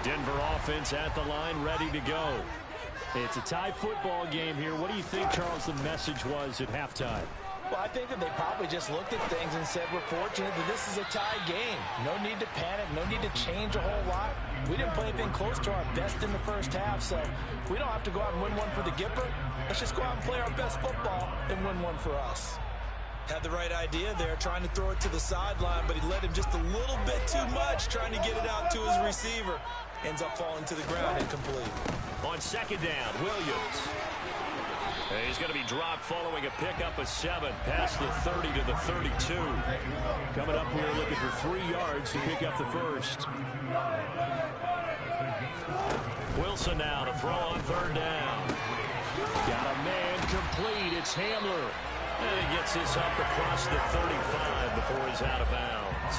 Denver offense at the line, ready to go. It's a tie football game here. What do you think, Charles, the message was at halftime? Well, I think that they probably just looked at things and said, we're fortunate that this is a tie game. No need to panic, no need to change a whole lot. We didn't play anything close to our best in the first half, so we don't have to go out and win one for the Gipper. Let's just go out and play our best football and win one for us. Had the right idea there, trying to throw it to the sideline, but he let him just a little bit too much, trying to get it out to his receiver. Ends up falling to the ground incomplete. On second down, Williams. He's going to be dropped following a pickup of 7 past the 30 to the 32. Coming up, we're looking for 3 yards to pick up the first. Wilson now to throw on third down. Got a man complete. It's Hamler. And he gets this up across the 35 before he's out of bounds.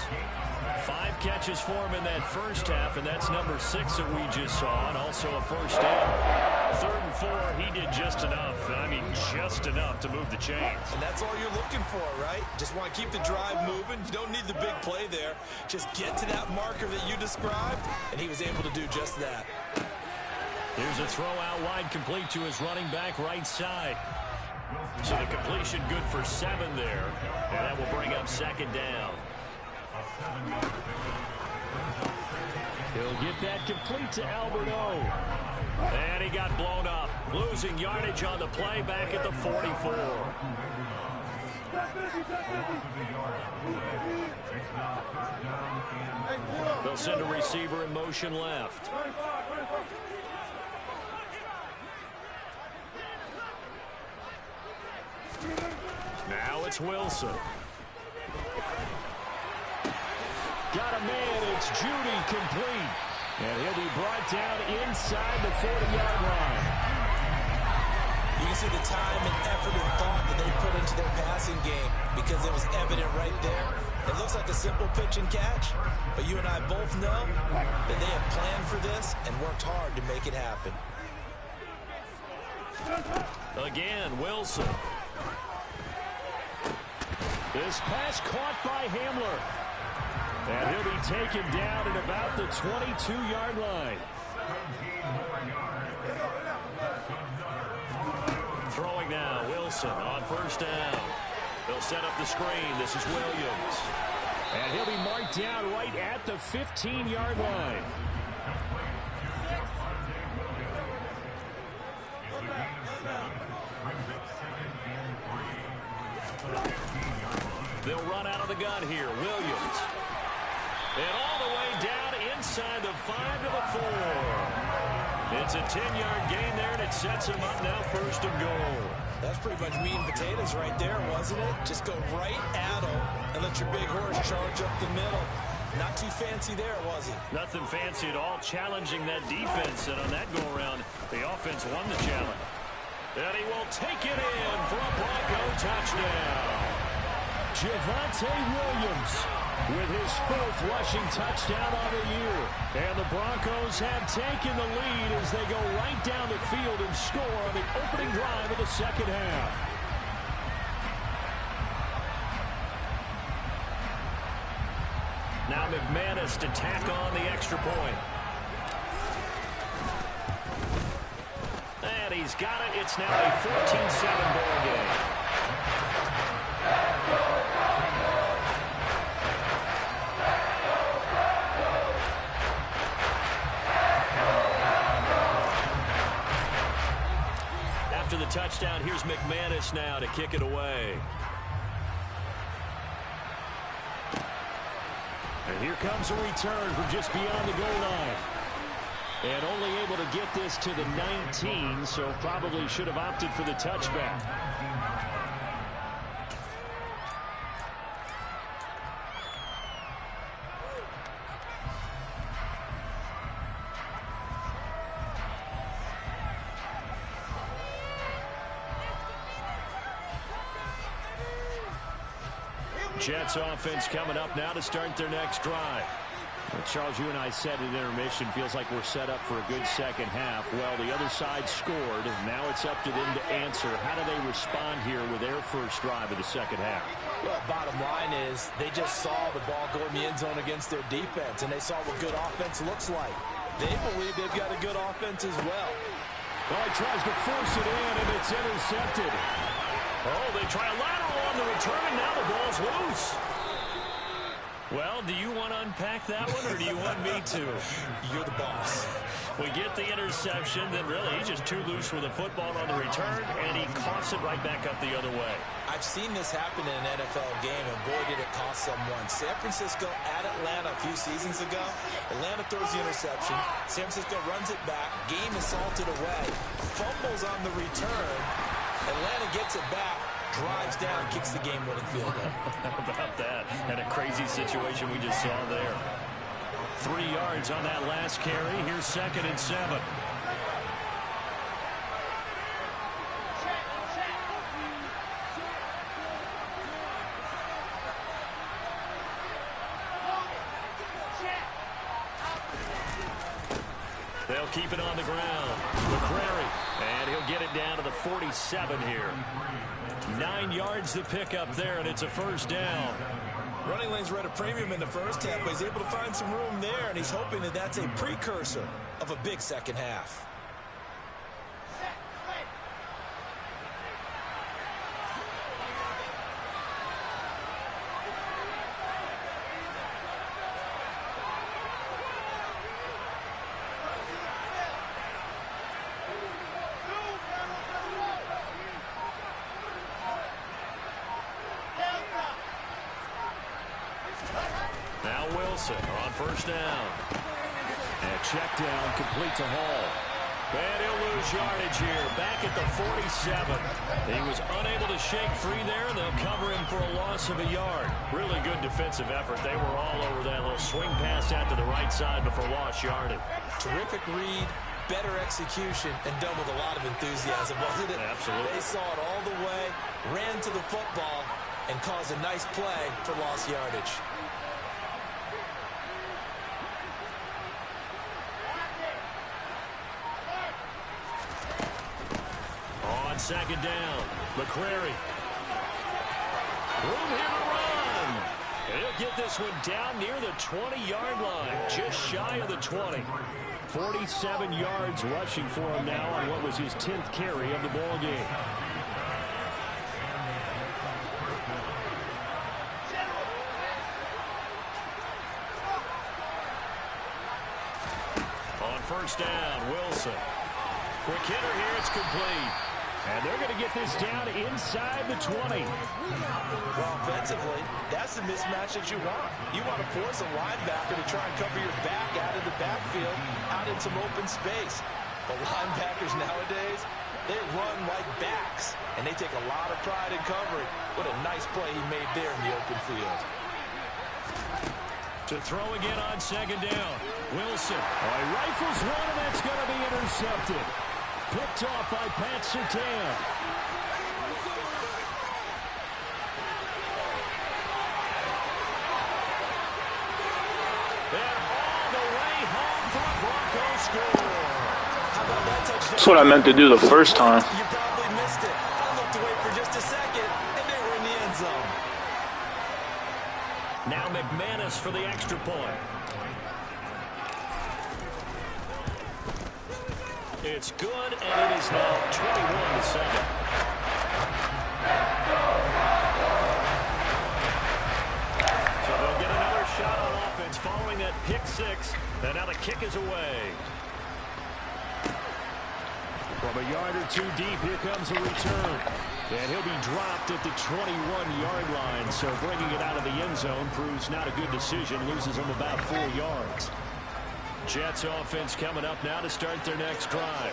5 catches for him in that first half, and that's number 6 that we just saw, and also a first down. 3rd and 4, he did just enough. I mean, just enough to move the chains. And that's all you're looking for, right? Just want to keep the drive moving. You don't need the big play there. Just get to that marker that you described, and he was able to do just that. Here's a throw out wide, complete to his running back right side. So the completion good for 7 there, and that will bring up second down. He'll get that complete to Alberto. And he got blown up. Losing yardage on the play back at the 44. They'll send a receiver in motion left. Now it's Wilson. Got a man, it's Judy, complete. And he'll be brought down inside the 40-yard line. You can see the time and effort and thought that they put into their passing game because it was evident right there. It looks like a simple pitch and catch, but you and I both know that they have planned for this and worked hard to make it happen. Again, Wilson. This pass caught by Hamler. And he'll be taken down at about the 22-yard line. Throwing now, Wilson on first down. They'll set up the screen. This is Williams. And he'll be marked down right at the 15-yard line. They'll run out of the gun here. Williams. And all the way down inside the 5 to the 4. It's a 10-yard gain there, and it sets him up now first and goal. That's pretty much meat and potatoes right there, wasn't it? Just go right at him and let your big horse charge up the middle. Not too fancy there, was he? Nothing fancy at all, challenging that defense. And on that go-around, the offense won the challenge. And he will take it in for a Bronco touchdown. Javonte Williams with his 4th rushing touchdown on the year. And the Broncos have taken the lead as they go right down the field and score on the opening drive of the second half. Now McManus to tack on the extra point. And he's got it. It's now a 14-7 ball game. After the touchdown, here's McManus now to kick it away. And here comes a return from just beyond the goal line. And only able to get this to the 19, so probably should have opted for the touchback. Jets offense coming up now to start their next drive. Well, Charles, you and I said at intermission, feels like we're set up for a good second half. Well, the other side scored. Now it's up to them to answer. How do they respond here with their first drive of the second half? Well, bottom line is they just saw the ball go in the end zone against their defense, and they saw what good offense looks like. They believe they've got a good offense as well. Well, he tries to force it in, and it's intercepted. Oh, they try a lateral on the return, and now the ball's loose. Well, do you want to unpack that one, or do you want me to? You're the boss. We get the interception, then really he's just too loose with the football on the return, and he coughs it right back up the other way. I've seen this happen in an NFL game, and boy, did it cost someone. San Francisco at Atlanta a few seasons ago. Atlanta throws the interception. San Francisco runs it back. Game is salted away. Fumbles on the return. Atlanta gets it back. Drives down, kicks the game-winning field goal. How about that? And a crazy situation we just saw there. 3 yards on that last carry. Here's 2nd and 7. They'll keep it on the ground. McCrary, and he'll get it down to the 47 here. 9 yards to pick up there, and it's a first down. Running lanes were at a premium in the first half, but he's able to find some room there, and he's hoping that that's a precursor of a big second half. Now Wilson on first down. And check down, complete to Hall. And he'll lose yardage here, back at the 47. He was unable to shake free there, and they'll cover him for a loss of a yard. Really good defensive effort. They were all over that little swing pass out to the right side before lost yardage. Terrific read, better execution, and done with a lot of enthusiasm, wasn't it? Absolutely. They saw it all the way, ran to the football, and caused a nice play for lost yardage. On 2nd down, McCrary. Room here to run. He'll get this one down near the 20-yard line, just shy of the 20. 47 yards rushing for him now on what was his 10th carry of the ball game. On first down, Wilson. Quick hitter here, it's complete. And they're going to get this down inside the 20. Well, offensively, that's the mismatch that you want. You want to force a linebacker to try and cover your back out of the backfield, out in some open space. But linebackers nowadays, they run like backs, and they take a lot of pride in covering. What a nice play he made there in the open field. To throw again on 2nd down. Wilson. Oh, he rifles one, and that's going to be intercepted. Picked off by Pat Surtain. And all the way home for a Broncos score. How about that touchdown? That's what I meant to do the first time. You probably missed it. I looked away for just a second, and they were in the end zone. Now McManus for the extra point. It's good, and it is now 21-7. So they'll get another shot on offense following that pick six, and now the kick is away. From a yard or two deep, here comes a return. And he'll be dropped at the 21-yard line, so bringing it out of the end zone proves not a good decision, loses him about 4 yards. Jets offense coming up now to start their next drive.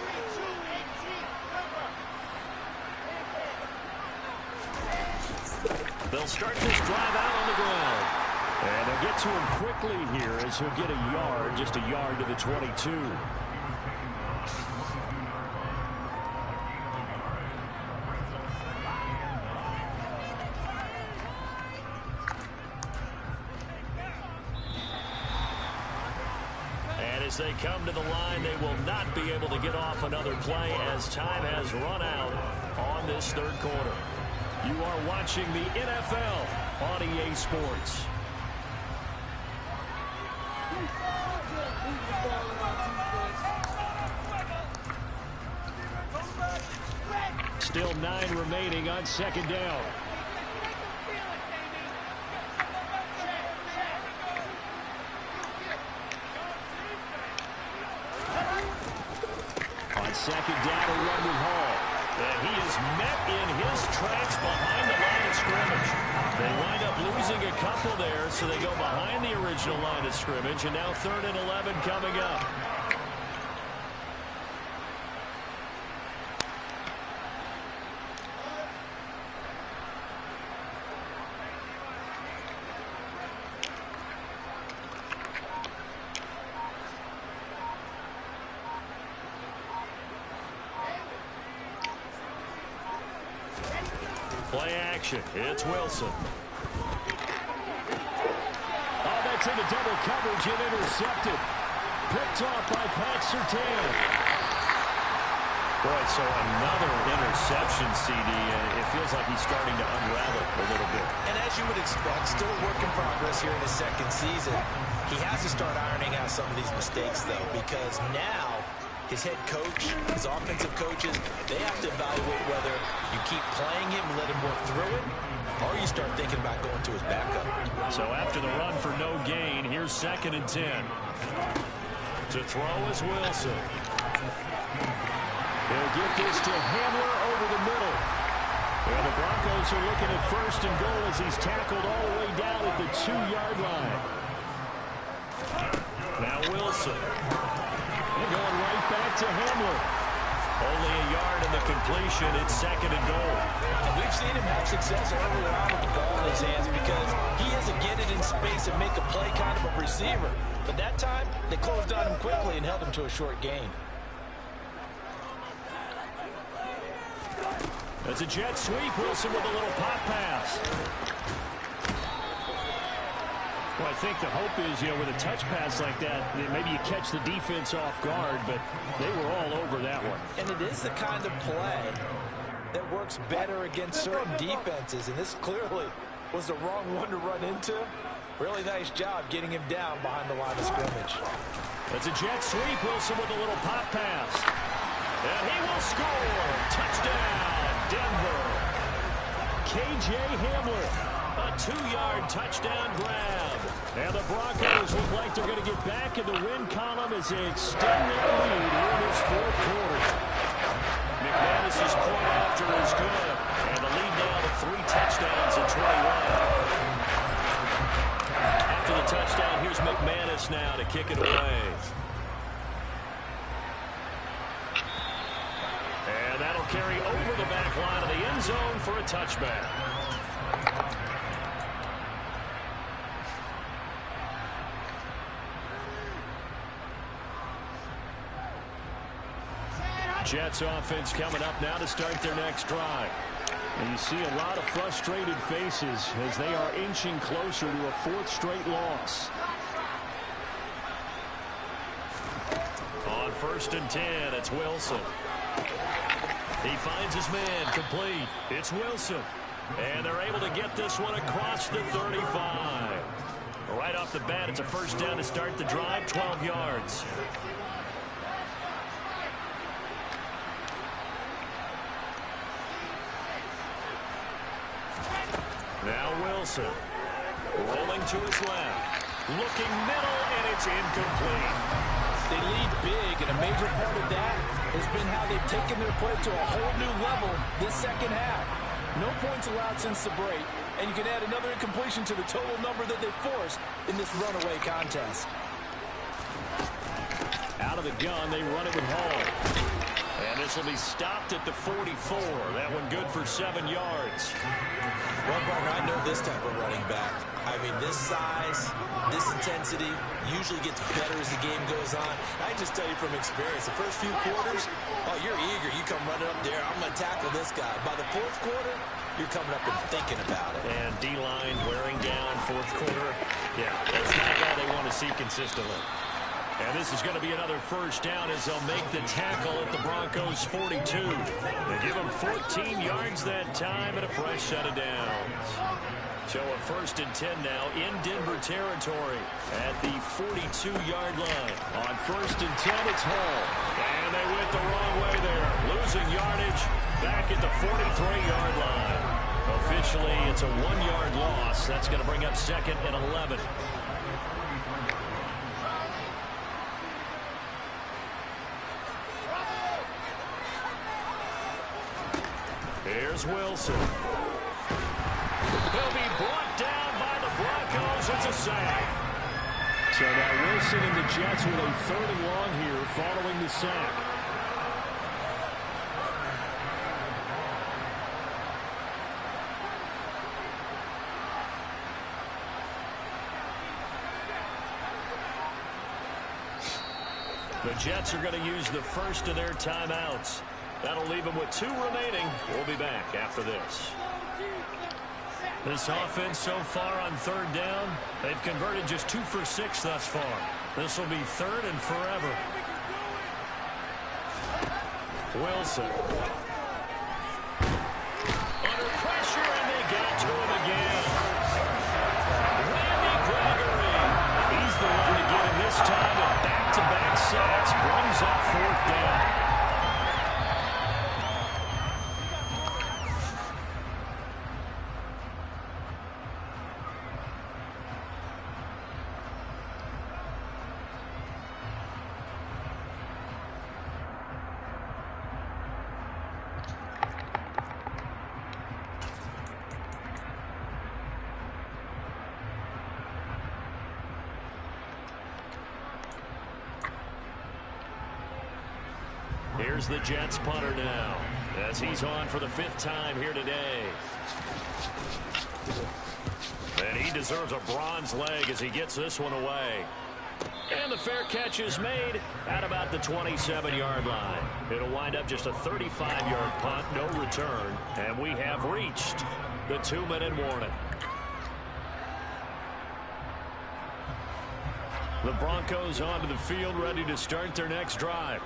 They'll start this drive out on the ground. And they'll get to him quickly here as he'll get a yard, just a yard to the 22. As they come to the line, they will not be able to get off another play as time has run out on this third quarter. You are watching the NFL on EA Sports. Still 9 remaining on second down. On second down, a run with Hall. And he is met in his tracks behind the line of scrimmage. They wind up losing a couple there, so they go behind the original line of scrimmage, and now 3rd and 11 coming up. Play action. It's Wilson. Oh, that's into double coverage and intercepted. Picked off by Pat Surtain. Boy, so another interception, CD. It feels like he's starting to unravel a little bit. And as you would expect, still a work in progress here in his second season. He has to start ironing out some of these mistakes, though, because now his head coach, his offensive coaches, they have to evaluate whether you keep playing him and let him work through it, or you start thinking about going to his backup. So after the run for no gain, here's 2nd and 10. To throw is Wilson. He'll get this to Hamler over the middle. And the Broncos are looking at 1st and goal as he's tackled all the way down at the 2-yard line. Now Wilson. They're going right back to Hamler. Only a yard in the completion. It's 2nd and goal. And we've seen him have success earlier on with the ball in his hands because he has to get it in space and make a play kind of a receiver. But that time, they closed on him quickly and held him to a short gain. That's a jet sweep. Wilson with a little pop pass. Well, I think the hope is, with a touch pass like that, maybe you catch the defense off guard, but they were all over that one. And it is the kind of play that works better against certain defenses, and this clearly was the wrong one to run into. Really nice job getting him down behind the line of scrimmage. That's a jet sweep. Wilson with a little pop pass. And he will score. Touchdown, Denver. K.J. Hamler. A 2-yard touchdown grab. And the Broncos look like they're going to get back in the win column as they extend their lead here in this 4th quarter. McManus's point after is good. And the lead now to 3 touchdowns and 21. After the touchdown, here's McManus now to kick it away. And that'll carry over the back line of the end zone for a touchback. Jets offense coming up now to start their next drive. And you see a lot of frustrated faces as they are inching closer to a 4th straight loss. On 1st and 10, it's Wilson. He finds his man complete. It's Wilson. And they're able to get this one across the 35. Right off the bat, it's a 1st down to start the drive, 12 yards. Now Wilson, rolling to his left, looking middle, and it's incomplete. They lead big, and a major part of that has been how they've taken their play to a whole new level this second half. No points allowed since the break, and you can add another incompletion to the total number that they forced in this runaway contest. Out of the gun, they run it with Hall. And this will be stopped at the 44. That one good for 7 yards. Well, partner, I know this type of running back. I mean, this size, this intensity usually gets better as the game goes on. I just tell you from experience, the first few quarters, oh, you're eager. You come running up there. I'm going to tackle this guy. By the 4th quarter, you're coming up and thinking about it. And D-line wearing down 4th quarter. Yeah, that's not how they want to see consistently. And this is going to be another 1st down as they'll make the tackle at the Broncos' 42. They give them 14 yards that time and a fresh set of downs. So a 1st and 10 now in Denver territory at the 42-yard line. On 1st and 10, it's Hall. And And they went the wrong way there. Losing yardage back at the 43-yard line. Officially, it's a 1-yard loss. That's going to bring up 2nd and 11. Here's Wilson. He'll be brought down by the Broncos. It's a sack. So now Wilson and the Jets with a 3rd and long here following the sack. The Jets are going to use the first of their timeouts. That'll leave them with 2 remaining. We'll be back after this. This offense so far on 3rd down, they've converted just 2 for 6 thus far. This will be 3rd and forever. Wilson. Under pressure, and they get to him again. Randy Gregory. He's the one to get him this time, and back-to-back sacks brings up 4th down. Here's the Jets punter now, as he's on for the 5th time here today. And he deserves a bronze leg as he gets this one away. And the fair catch is made at about the 27-yard line. It'll wind up just a 35-yard punt, no return. And we have reached the 2-minute warning. The Broncos onto the field, ready to start their next drive.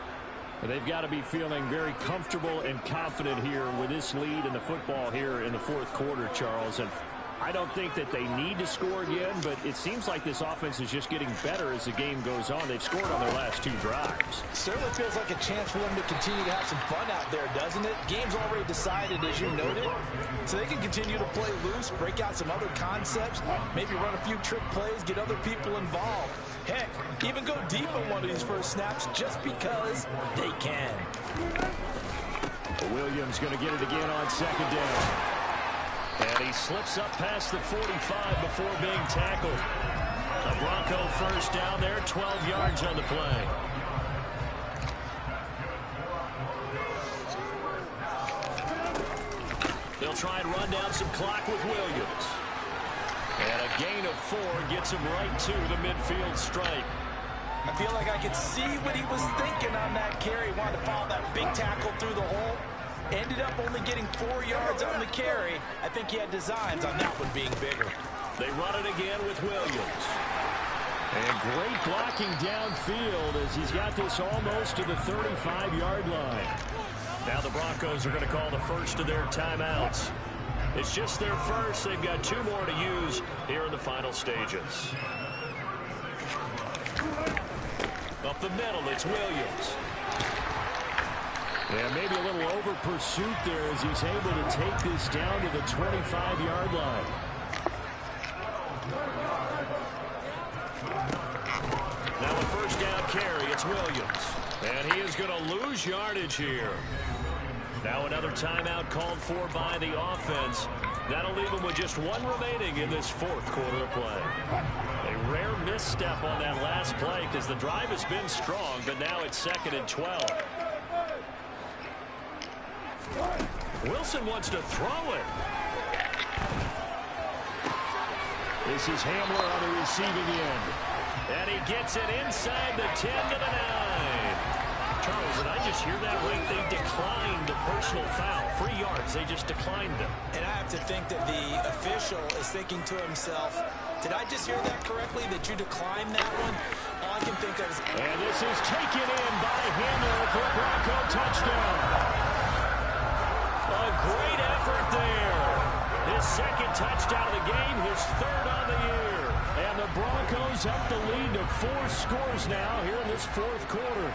They've got to be feeling very comfortable and confident here with this lead in the football here in the 4th quarter, Charles. And I don't think that they need to score again, but it seems like this offense is just getting better as the game goes on. They've scored on their last 2 drives. Certainly feels like a chance for them to continue to have some fun out there, doesn't it? Game's already decided, as you noted, so they can continue to play loose, break out some other concepts, maybe run a few trick plays, get other people involved. Heck, even go deep on one of these first snaps just because they can. Williams going to get it again on 2nd down. And he slips up past the 45 before being tackled. A Bronco first down there, 12 yards on the play. They'll try and run down some clock with Williams. And a gain of 4 gets him right to the midfield stripe. I feel like I could see what he was thinking on that carry. Wanted to follow that big tackle through the hole. Ended up only getting 4 yards on the carry. I think he had designs on that one being bigger. They run it again with Williams. And great blocking downfield as he's got this almost to the 35-yard line. Now the Broncos are going to call the first of their timeouts. It's just their first. They've got 2 more to use here in the final stages. Up the middle, it's Williams. Yeah, maybe a little over pursuit there as he's able to take this down to the 25-yard line. Now a first down carry, it's Williams. And he is going to lose yardage here. Now another timeout called for by the offense. That'll leave him with just 1 remaining in this 4th quarter of play. A rare misstep on that last play because the drive has been strong, but now it's 2nd and 12. Wilson wants to throw it. This is Hamler on the receiving end. And he gets it inside the 10 to the 9. Charles, did I just hear that right? They declined the personal foul. 3 yards, they just declined them. And I have to think that the official is thinking to himself, did I just hear that correctly, that you declined that one? All I can think of is... And this is taken in by Hamler for a Bronco touchdown. A great effort there. His 2nd touchdown of the game, his 3rd on the year. And the Broncos up the lead to 4 scores now here in this 4th quarter.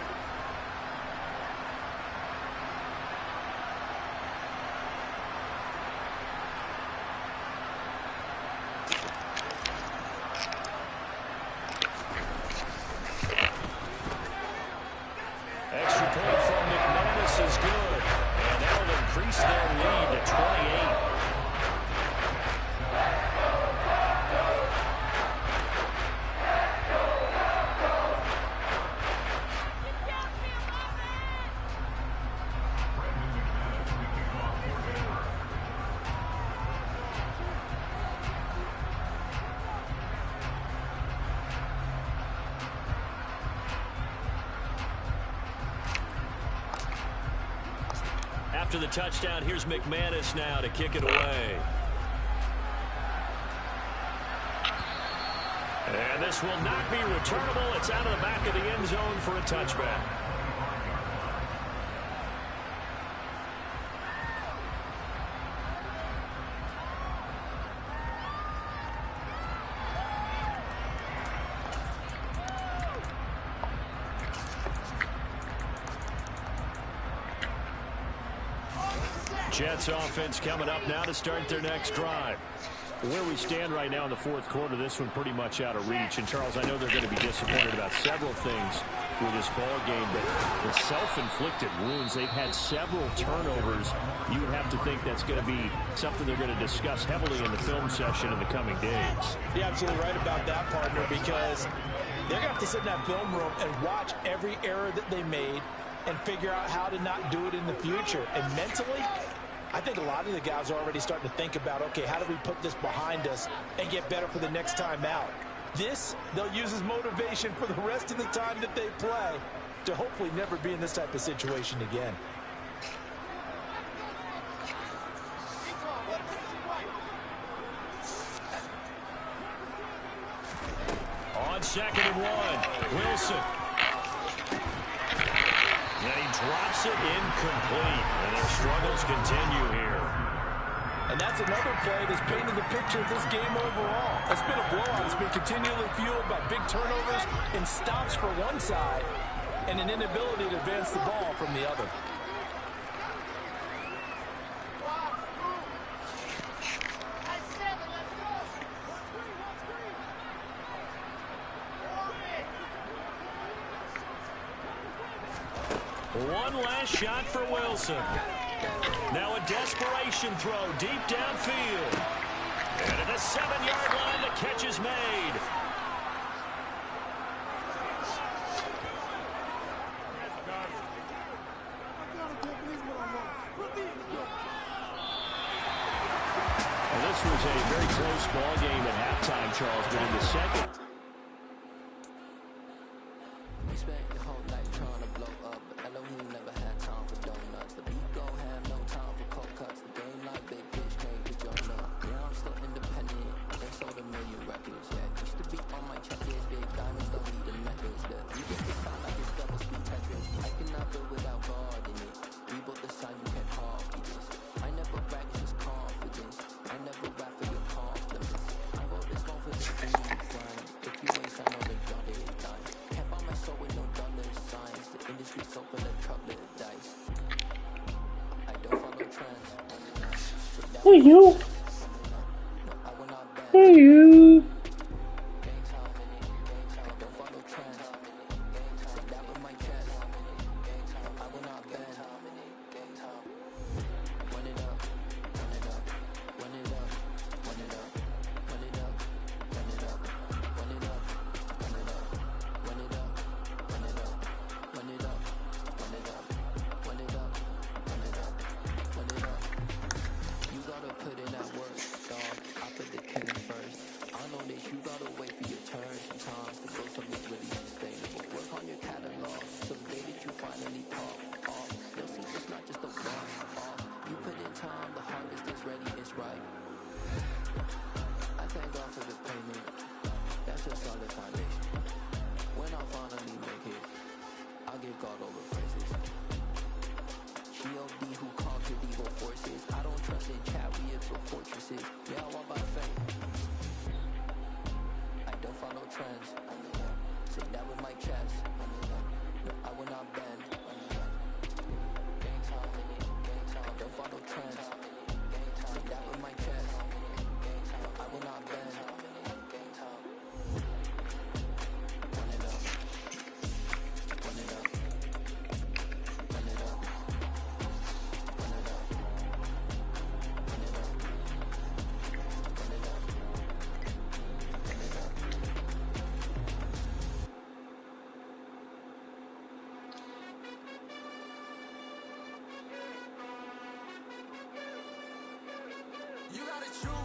after the touchdown, here's McManus now to kick it away. And this will not be returnable. It's out of the back of the end zone for a touchback. Jets offense coming up now to start their next drive. Where we stand right now in the fourth quarter, this one pretty much out of reach. And, Charles, I know they're going to be disappointed about several things with this ball game, but the self-inflicted wounds, they've had several turnovers. You would have to think that's going to be something they're going to discuss heavily in the film session in the coming days. You're absolutely right about that, partner, because they're going to have to sit in that film room and watch every error that they made and figure out how to not do it in the future. And mentally, I think a lot of the guys are already starting to think about, okay, how do we put this behind us and get better for the next time out? This, they'll use as motivation for the rest of the time that they play to hopefully never be in this type of situation again. On 2nd and 1, Wilson. And he drops it incomplete. And their struggles continue here. And that's another play that's painted the picture of this game overall. It's been a blowout. It's been continually fueled by big turnovers and stops for one side and an inability to advance the ball from the other. One last shot for Wilson. Now a desperation throw deep downfield. And at the 7-yard line, the catch is made. Well, this was a very close ball game at halftime, Charles, but in the second. Who are you? Who are you? You gotta choose.